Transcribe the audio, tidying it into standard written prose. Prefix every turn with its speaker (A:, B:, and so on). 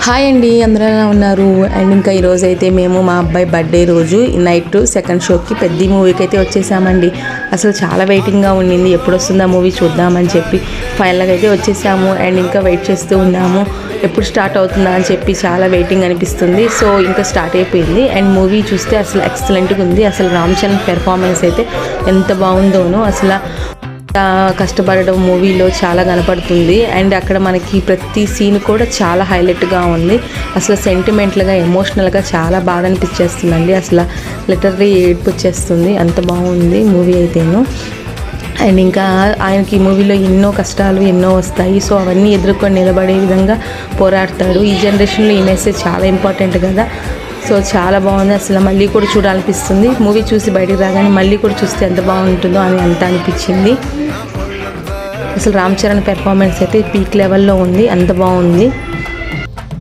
A: Hi అండి, అందరూ ఎలా ఉన్నారు? అండ్ ఇంకా ఈరోజు అయితే మేము మా అబ్బాయి బర్త్డే రోజు నైట్ సెకండ్ షోకి పెద్ద మూవీకి అయితే వచ్చేసామండి. అసలు చాలా వెయిటింగ్గా ఉండింది, ఎప్పుడు వస్తుందా మూవీ చూద్దామని చెప్పి. ఫైనల్గా అయితే వచ్చేసాము అండ్ ఇంకా వెయిట్ చేస్తూ ఉన్నాము ఎప్పుడు స్టార్ట్ అవుతుందా అని చెప్పి. చాలా వెయిటింగ్ అనిపిస్తుంది. సో ఇంకా స్టార్ట్ అయిపోయింది అండ్ మూవీ చూస్తే అసలు ఎక్సలెంట్గా ఉంది. అసలు రామ్ చరణ్ పెర్ఫార్మెన్స్ అయితే ఎంత బాగుందోనో, అసలు కష్టపడడం మూవీలో చాలా కనపడుతుంది. అండ్ అక్కడ మనకి ప్రతి సీన్ కూడా చాలా హైలైట్గా ఉంది. అసలు సెంటిమెంట్లుగా ఎమోషనల్గా చాలా బాగా అనిపించేస్తుందండి. అసలు లిటరల్లీ ఏడుపు వచ్చేస్తుంది, అంత బాగుంది మూవీ అయితేను. అండ్ ఇంకా ఆయనకి ఈ మూవీలో ఎన్నో కష్టాలు ఎన్నో వస్తాయి. సో అవన్నీ ఎదుర్కొని నిలబడే విధంగా పోరాడతాడు. ఈ జనరేషన్లో ఈ మెసేజ్ చాలా ఇంపార్టెంట్ కదా. సో చాలా బాగుంది. అసలు మళ్ళీ కూడా చూడాలనిపిస్తుంది. మూవీ చూసి బయటికి రాగానే మళ్ళీ కూడా చూస్తే ఎంత బాగుంటుందో అని అంత అనిపించింది. అసలు రామ్ చరణ్ పెర్ఫార్మెన్స్ అయితే పీక్ లెవెల్లో ఉంది, అంత బాగుంది.